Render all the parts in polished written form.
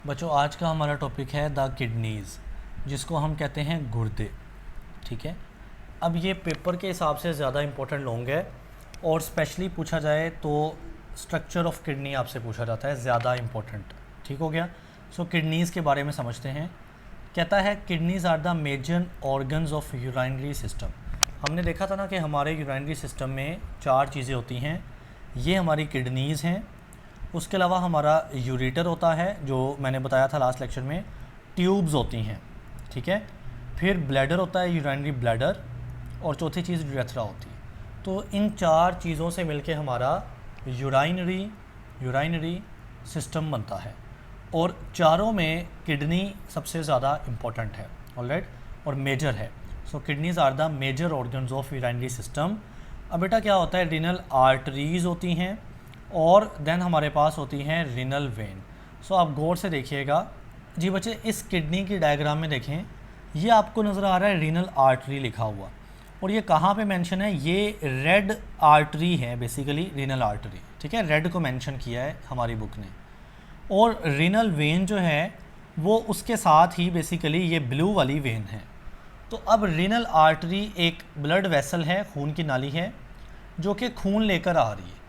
बच्चों आज का हमारा टॉपिक है द किडनीज़, जिसको हम कहते हैं गुर्दे। ठीक है, अब ये पेपर के हिसाब से ज़्यादा इम्पोर्टेंट लॉन्ग है और स्पेशली पूछा जाए तो स्ट्रक्चर ऑफ किडनी आपसे पूछा जाता है, ज़्यादा इम्पोर्टेंट। ठीक हो गया। सो किडनीज़ के बारे में समझते हैं। कहता है kidneys are the major organs of urinary system. हमने देखा था ना कि हमारे यूराइनरी सिस्टम में 4 चीज़ें होती हैं। ये हमारी किडनीज़ हैं। उसके अलावा हमारा यूरेटर होता है, जो मैंने बताया था लास्ट लेक्चर में। ट्यूब्स होती हैं, ठीक है। फिर ब्लैडर होता है, यूराइनरी ब्लैडर। और चौथी चीज़ यूरेथ्रा होती है। तो इन 4 चीज़ों से मिलके हमारा यूराइनरी सिस्टम बनता है और चारों में किडनी सबसे ज़्यादा इम्पोर्टेंट है, ऑलराइट, और मेजर है। So kidneys are the major organs of urinary system. अब बेटा क्या होता है, रीनल आर्टरीज़ होती हैं और देन हमारे पास होती हैं रीनल वेन। सो आप गौर से देखिएगा जी बच्चे, इस किडनी की डायग्राम में देखें, ये आपको नज़र आ रहा है रीनल आर्टरी लिखा हुआ, और ये कहाँ पे मेंशन है, ये रेड आर्टरी है बेसिकली, रीनल आर्टरी। ठीक है, रेड को मेंशन किया है हमारी बुक ने। और रीनल वेन जो है वो उसके साथ ही बेसिकली ये ब्लू वाली वेन है। तो अब रीनल आर्टरी एक ब्लड वेसल है, खून की नाली है जो कि खून लेकर आ रही है।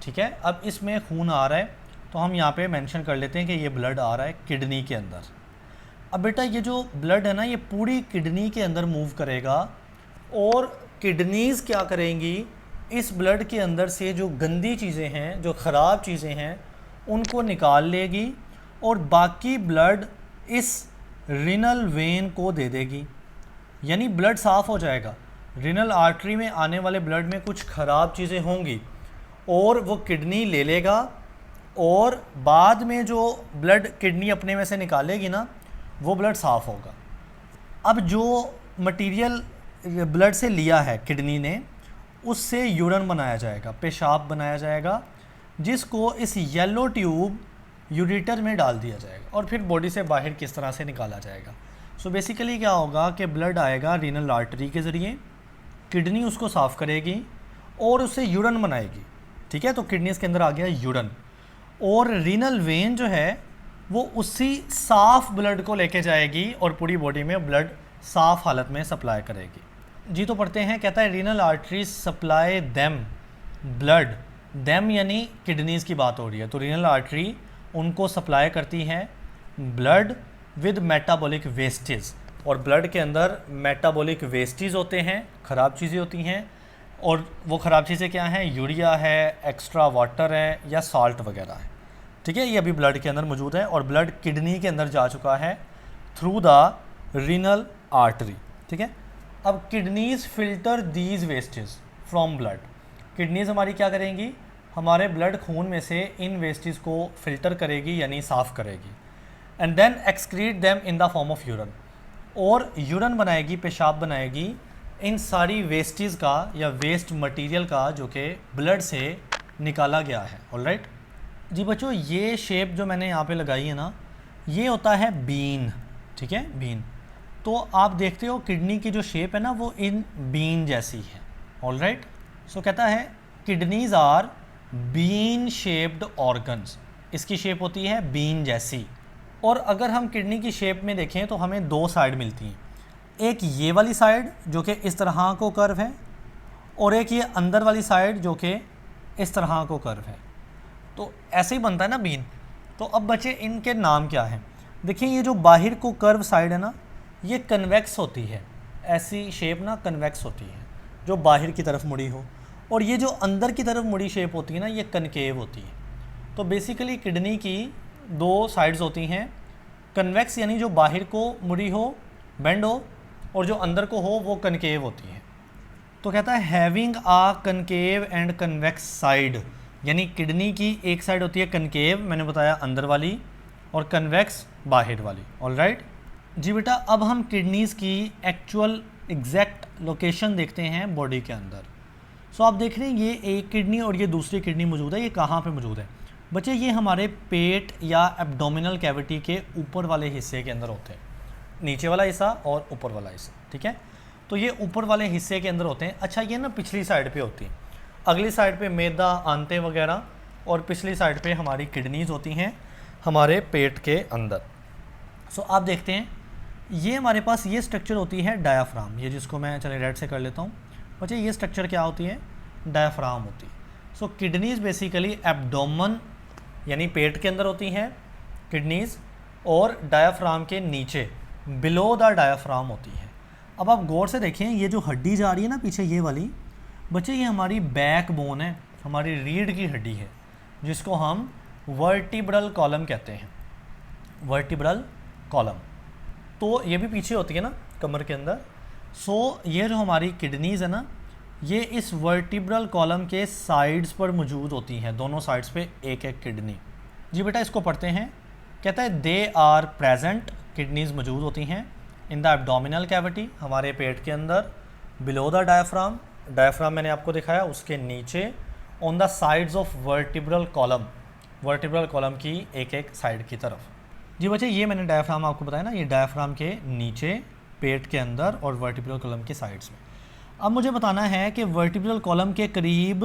ठीक है, अब इसमें खून आ रहा है तो हम यहाँ पे मेंशन कर लेते हैं कि ये ब्लड आ रहा है किडनी के अंदर। अब बेटा ये जो ब्लड है ना, ये पूरी किडनी के अंदर मूव करेगा और किडनीज़ क्या करेंगी, इस ब्लड के अंदर से जो गंदी चीज़ें हैं, जो ख़राब चीज़ें हैं, उनको निकाल लेगी और बाकी ब्लड इस रीनल वेन को दे देगी, यानी ब्लड साफ़ हो जाएगा। रीनल आर्टरी में आने वाले ब्लड में कुछ ख़राब चीज़ें होंगी और वो किडनी ले लेगा, और बाद में जो ब्लड किडनी अपने में से निकालेगी ना, वो ब्लड साफ़ होगा। अब जो मटेरियल ब्लड से लिया है किडनी ने, उससे यूरिन बनाया जाएगा, पेशाब बनाया जाएगा, जिसको इस येलो ट्यूब यूरेटर में डाल दिया जाएगा और फिर बॉडी से बाहर किस तरह से निकाला जाएगा। सो बेसिकली क्या होगा कि ब्लड आएगा रीनल आर्टरी के ज़रिए, किडनी उसको साफ़ करेगी और उससे यूरिन बनाएगी। ठीक है, तो किडनीज़ के अंदर आ गया यूरिन, और रीनल वेन जो है वो उसी साफ़ ब्लड को लेके जाएगी और पूरी बॉडी में ब्लड साफ़ हालत में सप्लाई करेगी। जी तो पढ़ते हैं, कहता है renal arteries supply them blood, them यानी किडनीज़ की बात हो रही है, तो रीनल आर्टरी उनको सप्लाई करती है ब्लड विद मेटाबॉलिक वेस्टेज। और ब्लड के अंदर मेटाबॉलिक वेस्टेज होते हैं, ख़राब चीज़ें होती हैं, और वो ख़राब चीज़ें क्या हैं, यूरिया है, एक्स्ट्रा वाटर है, या साल्ट वगैरह है। ठीक है, ये अभी ब्लड के अंदर मौजूद है और ब्लड किडनी के अंदर जा चुका है थ्रू द रीनल आर्टरी। ठीक है, अब kidneys filter these wastage from blood. Kidneys हमारी क्या करेंगी, हमारे ब्लड खून में से इन वेस्टेज को फिल्टर करेगी, यानी साफ़ करेगी, and then excrete them in the form of urine, और यूरिन बनाएगी, पेशाब बनाएगी इन सारी वेस्टेज का या वेस्ट मटेरियल का जो कि ब्लड से निकाला गया है। ऑलराइट जी बच्चों, ये शेप जो मैंने यहाँ पे लगाई है ना, ये होता है बीन। ठीक है, बीन। तो आप देखते हो किडनी की जो शेप है ना, वो इन बीन जैसी है। ऑलराइट, सो कहता है kidneys are bean shaped organs, इसकी शेप होती है बीन जैसी। और अगर हम किडनी की शेप में देखें तो हमें 2 साइड मिलती हैं, एक ये वाली साइड जो कि इस तरह को कर्व है, और एक ये अंदर वाली साइड जो कि इस तरह को कर्व है। तो ऐसे ही बनता है ना बीन। तो अब बच्चे इनके नाम क्या हैं, देखिए ये जो बाहर को कर्व साइड है ना, ये कन्वेक्स होती है, ऐसी शेप ना कन्वेक्स होती है जो बाहर की तरफ मुड़ी हो, और ये जो अंदर की तरफ मुड़ी शेप होती है ना, ये कनकेव होती है। तो बेसिकली किडनी की 2 साइड्स होती हैं, कन्वेक्स यानी जो बाहर को मुड़ी हो, बेंड हो, और जो अंदर को हो वो कनकेव होती है। तो कहता है having a concave and convex side, यानी किडनी की एक साइड होती है कनकेव, मैंने बताया अंदर वाली, और कन्वेक्स बाहर वाली। ऑलराइट जी बेटा, अब हम किडनीज़ की एक्चुअल एग्जैक्ट लोकेशन देखते हैं बॉडी के अंदर। सो आप देख रहे हैं ये एक किडनी और ये दूसरी किडनी मौजूद है। ये कहाँ पे मौजूद है बच्चे, ये हमारे पेट या एब्डोमिनल कैविटी के ऊपर वाले हिस्से के अंदर होते हैं, नीचे वाला हिस्सा और ऊपर वाला हिस्सा। ठीक है, तो ये ऊपर वाले हिस्से के अंदर होते हैं। अच्छा, ये ना पिछली साइड पे होती हैं, अगली साइड पे मैदा, आंतें वगैरह, और पिछली साइड पे हमारी किडनीज़ होती हैं। हमारे पेट के अंदर। सो आप देखते हैं ये हमारे पास ये स्ट्रक्चर होती है डायाफ्राम, ये जिसको मैं चले रेड से कर लेता हूँ। बच्चे ये स्ट्रक्चर क्या होती है? डायाफ्राम होती है। सो किडनीज बेसिकली एब्डोमन यानी पेट के अंदर होती हैं किडनीज, और डायाफ्राम के नीचे बिलो द डायाफ्राम होती है। अब आप गौर से देखें, ये जो हड्डी जा रही है ना पीछे ये वाली, बच्चे ये हमारी बैक बोन है, हमारी रीढ़ की हड्डी है, जिसको हम वर्टिब्रल कॉलम कहते हैं। वर्टिब्रल कॉलम तो ये भी पीछे होती है ना कमर के अंदर। सो ये जो हमारी किडनीज है ना, ये इस वर्टिब्रल कॉलम के साइड्स पर मौजूद होती हैं, दोनों साइड्स पे एक एक किडनी। जी बेटा इसको पढ़ते हैं। कहता है दे आर प्रेजेंट, किडनीज मौजूद होती हैं इन द एब्डोमिनल कैविटी, हमारे पेट के अंदर, बिलो द डायफ्राम, डायफ्राम मैंने आपको दिखाया उसके नीचे, on the sides of vertebral column, vertebral column की एक एक साइड की तरफ। जी बच्चे ये मैंने डायफ्राम आपको बताया ना, ये डायफ्राम के नीचे, पेट के अंदर और वर्टिब्रल कॉलम के साइड्स में। अब मुझे बताना है कि वर्टिब्रल कॉलम के करीब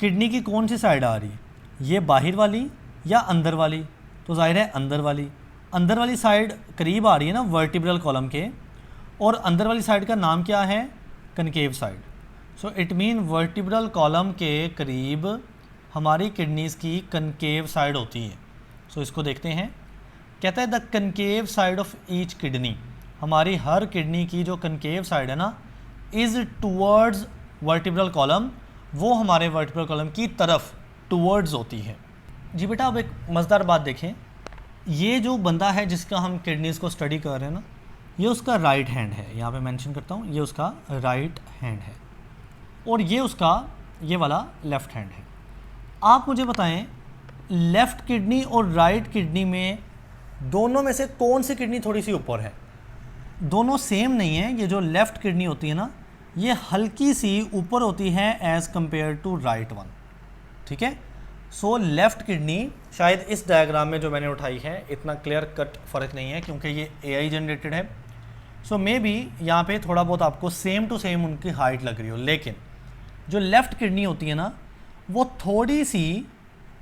किडनी की कौन सी साइड आ रही है, ये बाहर वाली या अंदर वाली? तो जाहिर है अंदर वाली। अंदर वाली साइड करीब आ रही है ना वर्टिब्रल कॉलम के, और अंदर वाली साइड का नाम क्या है? Concave side. So it mean vertebral column के करीब हमारी किडनीज की कनकेव साइड होती है। सो इसको देखते हैं। कहता है the concave side of each kidney, हमारी हर किडनी की जो कनकेव साइड है ना, इज़ टूवर्ड्स वर्टिब्रल कॉलम, वो हमारे वर्टिब्रल कॉलम की तरफ टूवर्ड्स होती है। जी बेटा अब एक मज़ेदार बात देखें, ये जो बंदा है जिसका हम किडनीज़ को स्टडी कर रहे हैं ना, ये उसका राइट हैंड है, यहाँ पे मेंशन करता हूँ, ये उसका राइट हैंड है, और ये उसका ये वाला लेफ़्ट हैंड है। आप मुझे बताएं लेफ़्ट किडनी और राइट किडनी में दोनों में से कौन सी किडनी थोड़ी सी ऊपर है? दोनों सेम नहीं है। ये जो लेफ़्ट किडनी होती है ना, ये हल्की सी ऊपर होती है as compare to right one, ठीक है। सो लेफ़्ट किडनी शायद इस डायग्राम में जो मैंने उठाई है इतना क्लियर कट फ़र्क नहीं है क्योंकि ये AI जनरेटेड है। सो मे बी यहाँ पे थोड़ा बहुत आपको सेम टू सेम उनकी हाइट लग रही हो, लेकिन जो लेफ़्ट किडनी होती है ना, वो थोड़ी सी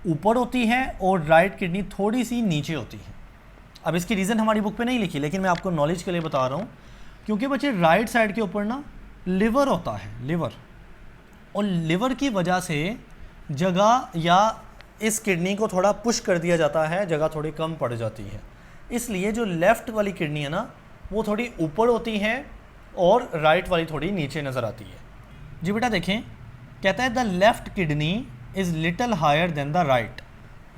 ऊपर होती है और राइट किडनी थोड़ी सी नीचे होती है। अब इसकी रीज़न हमारी बुक पे नहीं लिखी, लेकिन मैं आपको नॉलेज के लिए बता रहा हूँ, क्योंकि बच्चे राइट साइड के ऊपर ना लिवर होता है, लिवर, और लिवर की वजह से जगह या इस किडनी को थोड़ा पुश कर दिया जाता है, जगह थोड़ी कम पड़ जाती है। इसलिए जो लेफ़्ट वाली किडनी है ना, वो थोड़ी ऊपर होती है और राइट वाली थोड़ी नीचे नज़र आती है। जी बेटा देखें, कहता है the left kidney is little higher than the right,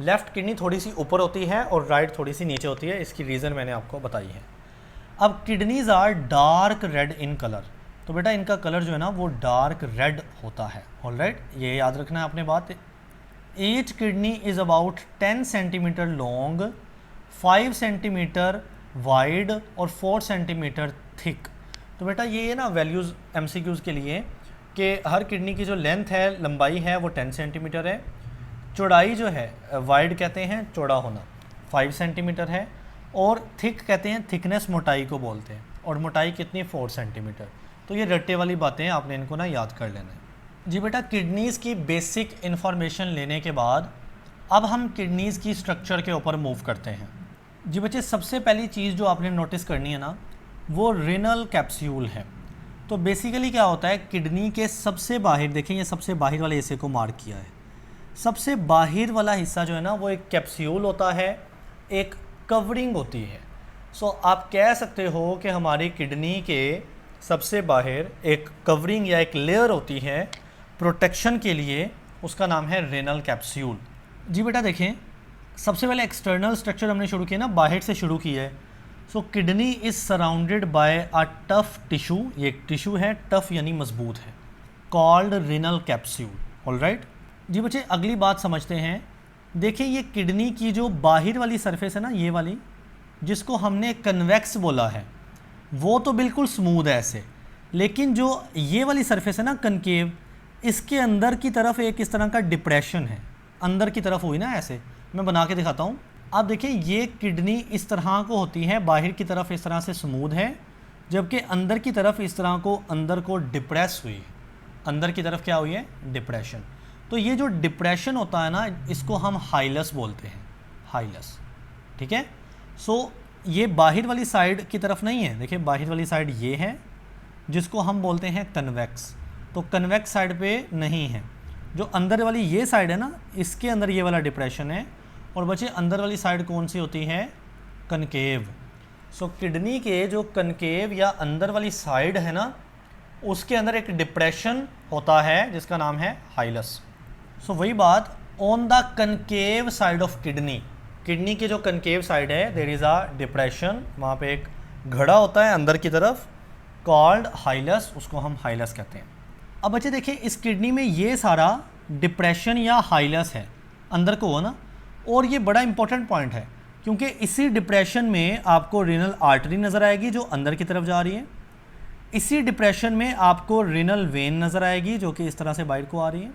left kidney थोड़ी सी ऊपर होती है और राइट थोड़ी सी नीचे होती है। इसकी रीज़न मैंने आपको बताई है। अब kidneys are dark red in colour, तो बेटा इनका कलर जो है ना वो डार्क रेड होता है। ऑलराइट, ये याद रखना है आपने बात। Each kidney is about 10 centimetre long, 5 centimetre wide और 4 सेंटीमीटर थिक। तो बेटा ये ना वैल्यूज़ MCQs के लिए कि हर किडनी की जो लेंथ है, लंबाई है, वो 10 सेंटीमीटर है, चौड़ाई जो है वाइड कहते हैं चौड़ा होना 5 सेंटीमीटर है, और थिक कहते हैं थिकनेस, मोटाई को बोलते हैं, और मोटाई कितनी 4 सेंटीमीटर। तो ये रट्टे वाली बातें आपने इनको ना याद कर लेना है। जी बेटा किडनीज़ की बेसिक इन्फॉर्मेशन लेने के बाद अब हम किडनीज़ की स्ट्रक्चर के ऊपर मूव करते हैं। जी बच्चे सबसे पहली चीज़ जो आपने नोटिस करनी है ना, वो रेनल कैप्सूल है। तो बेसिकली क्या होता है, किडनी के सबसे बाहर, देखें ये सबसे बाहर वाले हिस्से को मार्क किया है, सबसे बाहर वाला हिस्सा जो है ना वो एक कैप्सूल होता है, एक कवरिंग होती है। सो आप कह सकते हो कि हमारी किडनी के सबसे बाहर एक कवरिंग या एक लेयर होती है प्रोटेक्शन के लिए, उसका नाम है रेनल कैप्सूल। जी बेटा देखें सबसे पहले एक्सटर्नल स्ट्रक्चर हमने शुरू किया ना, बाहर से शुरू किया है। सो kidney is surrounded by a tough tissue, ये एक टिश्यू है, टफ यानी मजबूत है, कॉल्ड रेनल कैप्सूल। ऑलराइट जी बच्चे अगली बात समझते हैं। देखिए ये किडनी की जो बाहर वाली सरफेस है ना, ये वाली, जिसको हमने कन्वेक्स बोला है, वो तो बिल्कुल स्मूथ है ऐसे, लेकिन जो ये वाली सरफेस है ना कनकेव, इसके अंदर की तरफ एक इस तरह का डिप्रेशन है, अंदर की तरफ हुई ना ऐसे, मैं बना के दिखाता हूँ। आप देखिए ये किडनी इस तरह को होती है, बाहर की तरफ इस तरह से स्मूथ है, जबकि अंदर की तरफ इस तरह को अंदर को डिप्रेस हुई है, अंदर की तरफ क्या हुई है, डिप्रेशन। तो ये जो डिप्रेशन होता है ना, इसको हम हाइलस बोलते हैं, हाइलस। ठीक है। सो ये बाहर वाली साइड की तरफ नहीं है, देखिए बाहर वाली साइड ये है जिसको हम बोलते हैं कन्वेक्स, तो कन्वेक्स साइड पे नहीं है। जो अंदर वाली ये साइड है ना, इसके अंदर ये वाला डिप्रेशन है, और बच्चे अंदर वाली साइड कौन सी होती है, कनकेव। सो किडनी के जो कनकेव या अंदर वाली साइड है ना, उसके अंदर एक डिप्रेशन होता है जिसका नाम है हाइलस। सो वही बात, on the concave side of kidney, kidney के जो कनकेव साइड है देयर इज़ अ डिप्रेशन, वहाँ पे एक घड़ा होता है अंदर की तरफ, कॉल्ड हाइलस, उसको हम हाइलस कहते हैं। अब बच्चे देखिए इस किडनी में ये सारा डिप्रेशन या हाइलस है अंदर को हो ना, और ये बड़ा इंपॉर्टेंट पॉइंट है क्योंकि इसी डिप्रेशन में आपको रीनल आर्टरी नज़र आएगी जो अंदर की तरफ जा रही है, इसी डिप्रेशन में आपको रीनल वेन नज़र आएगी जो कि इस तरह से बाहर को आ रही है,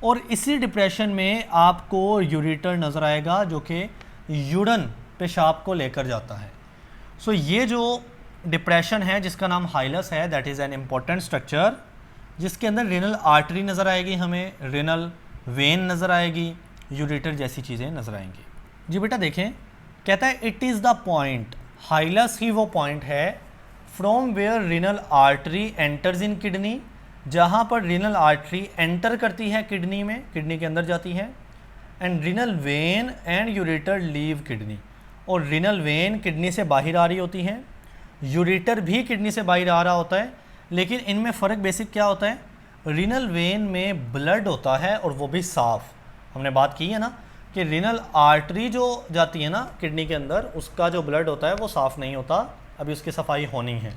और इसी डिप्रेशन में आपको यूरेटर नज़र आएगा जो कि यूरिन पेशाब को लेकर जाता है। सो ये जो डिप्रेशन है जिसका नाम हाइलस है, that is an important structure जिसके अंदर रीनल आर्टरी नज़र आएगी, हमें रीनल वेन नज़र आएगी, यूरेटर जैसी चीज़ें नज़र आएंगी। जी बेटा देखें, कहता है it is the point, hilus ही वो पॉइंट है from where renal artery enters in kidney, जहाँ पर रीनल आर्टरी एंटर करती है किडनी में, किडनी के अंदर जाती है, and renal vein and ureter leave kidney, और रीनल वेन किडनी से बाहर आ रही होती है, यूरेटर भी किडनी से बाहर आ रहा होता है, लेकिन इनमें फ़र्क बेसिक क्या होता है, रीनल वेन में ब्लड होता है और वो भी साफ़। हमने बात की है ना कि रीनल आर्टरी जो जाती है ना किडनी के अंदर, उसका जो ब्लड होता है वो साफ़ नहीं होता, अभी उसकी सफाई होनी है।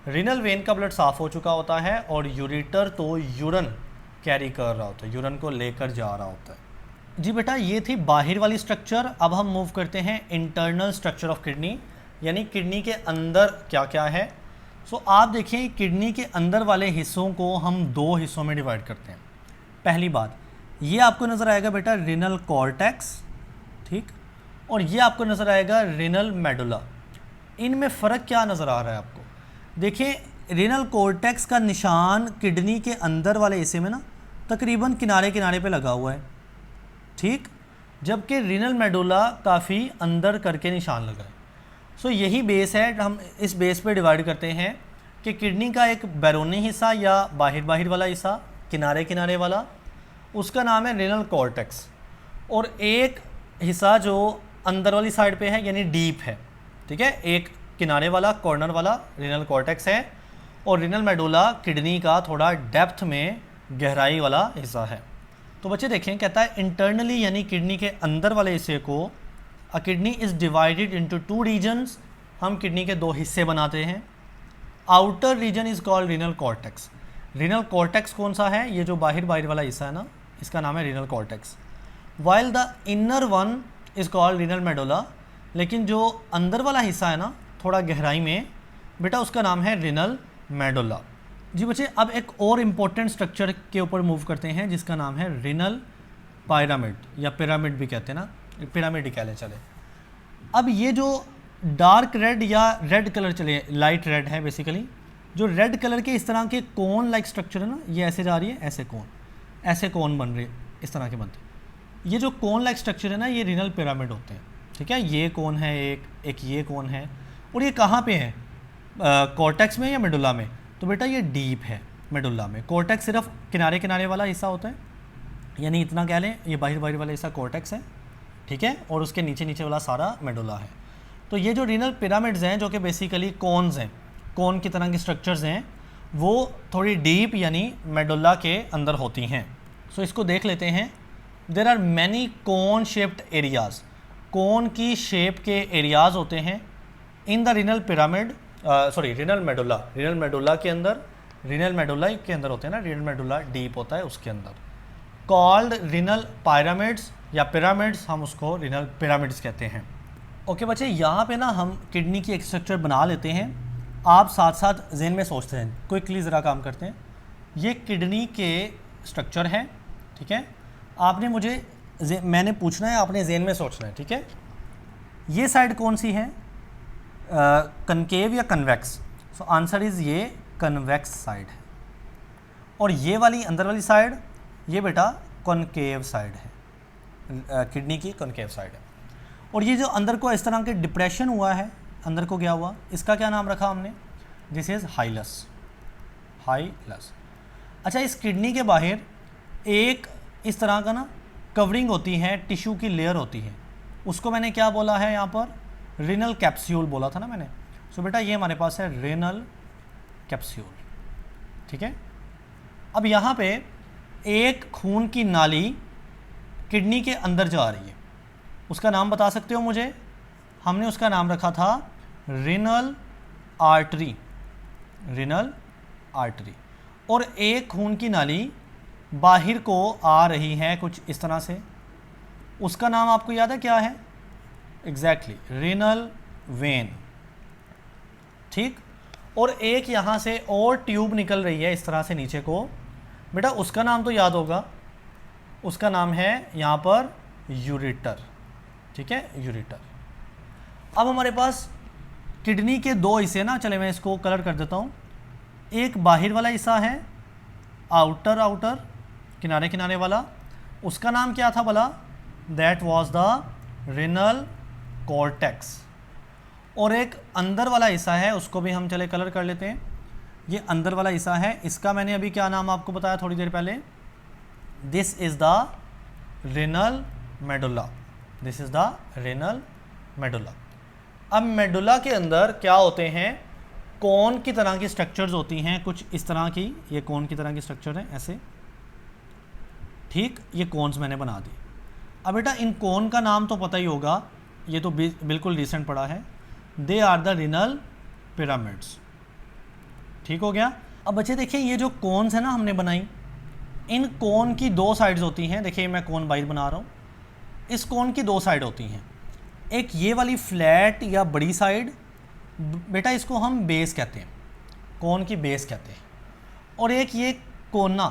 रीनल वेन का ब्लड साफ़ हो चुका होता है और यूरेटर तो यूरिन कैरी कर रहा होता है, यूरिन को लेकर जा रहा होता है। जी बेटा ये थी बाहर वाली स्ट्रक्चर। अब हम मूव करते हैं इंटरनल स्ट्रक्चर ऑफ किडनी, यानी किडनी के अंदर क्या क्या है। सो आप देखिए किडनी के अंदर वाले हिस्सों को हम दो हिस्सों में डिवाइड करते हैं। पहली बात, ये आपको नज़र आएगा बेटा रीनल कॉर्टेक्स, ठीक, और ये आपको नज़र आएगा रीनल मेडुला। इनमें फ़र्क क्या नज़र आ रहा है आपको, देखिए रीनल कॉर्टेक्स का निशान किडनी के अंदर वाले हिस्से में ना तकरीबन किनारे किनारे पे लगा हुआ है, ठीक, जबकि रीनल मेडुला काफ़ी अंदर करके निशान लगा है। सो यही बेस है, हम इस बेस पे डिवाइड करते हैं कि किडनी का एक बैरोनी हिस्सा या बाहर वाला हिस्सा, किनारे किनारे वाला, उसका नाम है रीनल कॉर्टेक्स, और एक हिस्सा जो अंदर वाली साइड पे है यानी डीप है, ठीक है, एक किनारे वाला कॉर्नर वाला रीनल कॉर्टेक्स है, और रीनल मेडुला किडनी का थोड़ा डेप्थ में गहराई वाला हिस्सा है। तो बच्चे देखें, कहता है इंटरनली यानी किडनी के अंदर वाले हिस्से को, a kidney is divided into two regions, हम किडनी के दो हिस्से बनाते हैं। Outer region is called renal cortex, renal cortex कौन सा है, ये जो बाहर वाला हिस्सा है ना, इसका नाम है renal cortex. While the inner one is called renal medulla, लेकिन जो अंदर वाला हिस्सा है ना थोड़ा गहराई में, बेटा उसका नाम है रीनल मेडुला। जी बच्चे अब एक और इम्पोर्टेंट स्ट्रक्चर के ऊपर मूव करते हैं जिसका नाम है रीनल पिरामिड, या पिरामिड भी कहते हैं ना, पिरामिड ही कह लें चले। अब ये जो डार्क रेड या रेड कलर चले, लाइट रेड है बेसिकली, जो रेड कलर के इस तरह के कोन लाइक स्ट्रक्चर है ना, ये ऐसे जा रही है, ऐसे कोन बन रहे इस तरह के बनते। ये जो कोन लाइक स्ट्रक्चर है ना, ये रीनल पिरामिड होते हैं, ठीक है। ये कोन है, एक ये कोन है, और ये कहाँ पे है, कॉर्टेक्स में या मेडुला में, तो बेटा ये डीप है मेडुला में। कॉर्टेक्स सिर्फ किनारे किनारे वाला हिस्सा होता है, यानी इतना कह लें ये बाहर वाला हिस्सा कॉर्टेक्स है, ठीक है, और उसके नीचे वाला सारा मेडुला है। तो ये जो रीनल पिरामिड्स हैं जो कि बेसिकली कोन्स हैं, कोन की तरह की स्ट्रक्चर्स हैं, वो थोड़ी डीप यानी मेडुला के अंदर होती हैं। सो इसको देख लेते हैं। There are many cone shaped areas, cone की शेप के एरियाज़ होते हैं in the renal pyramid, renal medulla, renal medulla के अंदर, रीनल मेडुला के अंदर होते हैं ना, रीनल मेडुला डीप होता है उसके अंदर, कॉल्ड रीनल पिरामिड्स या पिरामिड्स, हम उसको रीनल पिरामिड्स कहते हैं। ओके बच्चे, यहाँ पे ना हम किडनी की एक स्ट्रक्चर बना लेते हैं, आप साथ साथ जेन में सोचते हैं, क्विकली ज़रा काम करते हैं। ये किडनी के स्ट्रक्चर है, ठीक है, आपने मुझे मैंने पूछना है, आपने जेन में सोचना है, ठीक है। ये साइड कौन सी है, कनकेव या कन्वेक्स, सो आंसर इज़ ये कन्वेक्स साइड है, और ये वाली अंदर वाली साइड ये बेटा कॉनकेव साइड है, किडनी की कॉनकेव साइड है। और ये जो अंदर को इस तरह के डिप्रेशन हुआ है, अंदर को गया हुआ, इसका क्या नाम रखा हमने? This is hilus, hilus. अच्छा, इस किडनी के बाहर एक इस तरह का ना कवरिंग होती है, टिश्यू की लेयर होती है, उसको मैंने क्या बोला है यहाँ पर? रेनल कैप्सूल बोला था ना मैंने। सो बेटा ये हमारे पास है रेनल कैप्सूल, ठीक है। अब यहाँ पे एक खून की नाली किडनी के अंदर जा रही है, उसका नाम बता सकते हो मुझे? हमने उसका नाम रखा था रेनल आर्टरी, रेनल आर्टरी। और एक खून की नाली बाहर को आ रही है कुछ इस तरह से, उसका नाम आपको याद है क्या है? एग्जैक्टली, रेनल वेन, ठीक। और एक यहाँ से और ट्यूब निकल रही है इस तरह से नीचे को, बेटा उसका नाम तो याद होगा, उसका नाम है यहाँ पर यूरेटर, ठीक है, यूरेटर। अब हमारे पास किडनी के दो हिस्से ना, चले मैं इसको कलर कर देता हूँ। एक बाहर वाला हिस्सा है, आउटर आउटर, किनारे किनारे वाला, उसका नाम क्या था भला? That was the renal cortex. और एक अंदर वाला हिस्सा है, उसको भी हम चले कलर कर लेते हैं। ये अंदर वाला हिस्सा है, इसका मैंने अभी क्या नाम आपको बताया थोड़ी देर पहले? This is the renal medulla, this is the renal medulla. अब मेडुला के अंदर क्या होते हैं? कोन की तरह की स्ट्रक्चर्स होती हैं, कुछ इस तरह की, ये कोन की तरह की स्ट्रक्चर है ऐसे, ठीक। ये कोन्स मैंने बना दी। अब बेटा इन कोन का नाम तो पता ही होगा, ये तो बिल्कुल रिसेंट पड़ा है, they are the renal pyramids, ठीक हो गया। अब बच्चे देखिए, ये जो कोन्स है ना हमने बनाई, इन कोन की दो साइड्स होती हैं। देखिए मैं कोन बाहर बना रहा हूँ, इस कोन की दो साइड होती हैं, एक ये वाली फ्लैट या बड़ी साइड, बेटा इसको हम बेस कहते हैं, कोन की बेस कहते हैं। और एक ये कोना,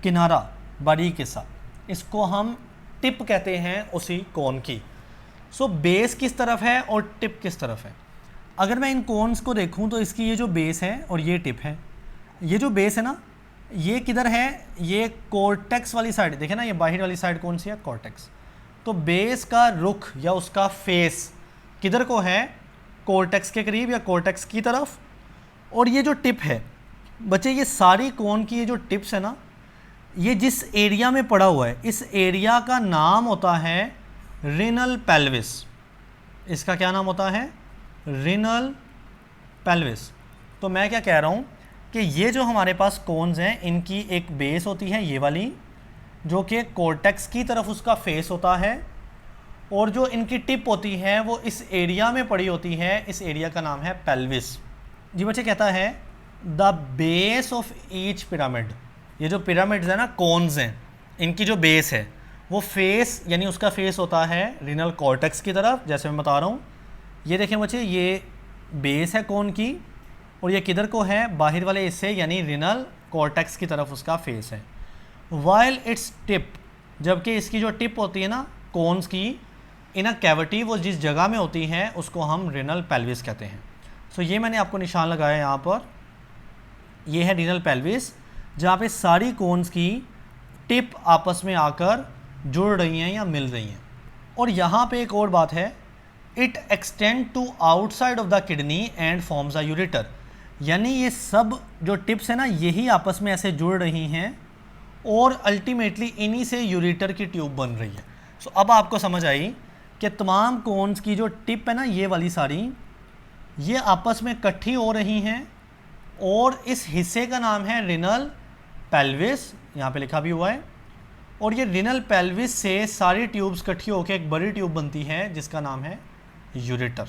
किनारा, बारीक हिस्सा, इसको हम टिप कहते हैं उसी कोन की। सो बेस किस तरफ है और टिप किस तरफ है? अगर मैं इन कोन्स को देखूं तो इसकी ये जो बेस है और ये टिप है, ये जो बेस है ना, ये किधर है? ये कॉर्टेक्स वाली साइड, देखे ना, ये बाहर वाली साइड कौन सी है? कॉर्टेक्स। तो बेस का रुख या उसका फेस किधर को है? कॉर्टेक्स के करीब या कॉर्टेक्स की तरफ। और ये जो टिप है बच्चे, ये सारी कोन की ये जो टिप्स है ना, ये जिस एरिया में पड़ा हुआ है, इस एरिया का नाम होता है रेनल पेल्विस। इसका क्या नाम होता है? Renal pelvis. तो मैं क्या कह रहा हूँ कि ये जो हमारे पास कोन्स हैं, इनकी एक बेस होती है ये वाली, जो कि कॉर्टेक्स की तरफ उसका फेस होता है, और जो इनकी टिप होती है वो इस एरिया में पड़ी होती है, इस एरिया का नाम है पेल्विस। जी बच्चे कहता है the base of each pyramid, ये जो पिरामिड्स है ना, कोन्स हैं, इनकी जो बेस है वो फेस, यानी उसका फेस होता है रेनल कॉर्टेक्स की तरफ, जैसे मैं बता रहा हूँ। ये देखें बच्चे, ये बेस है कोन की, और ये किधर को है? बाहर वाले हिस्से, यानी रेनल कॉर्टेक्स की तरफ उसका फेस है। वाइल इट्स टिप, जबकि इसकी जो टिप होती है ना कोन्स की, इन अ कैविटी, वो जिस जगह में होती है उसको हम रेनल पेल्विस कहते हैं। सो ये मैंने आपको निशान लगाया यहाँ पर, ये है रेनल पेल्विस, जहाँ पे सारी कोन्स की टिप आपस में आकर जुड़ रही हैं या मिल रही हैं। और यहाँ पे एक और बात है, it extend to outside of the kidney and forms a ureter, यानी ये सब जो टिप्स है ना, यही आपस में ऐसे जुड़ रही हैं और अल्टीमेटली इन्हीं से यूरेटर की ट्यूब बन रही है। सो अब आपको समझ आई कि तमाम कोन्स की जो टिप है ना, ये वाली सारी, ये आपस में इकट्ठी हो रही हैं, और इस हिस्से का नाम है रेनल पेल्विस, यहाँ पे लिखा भी हुआ है। और ये रेनल पेल्विस से सारी ट्यूब्स इकट्ठी होकर एक बड़ी ट्यूब बनती है जिसका नाम है यूरेटर।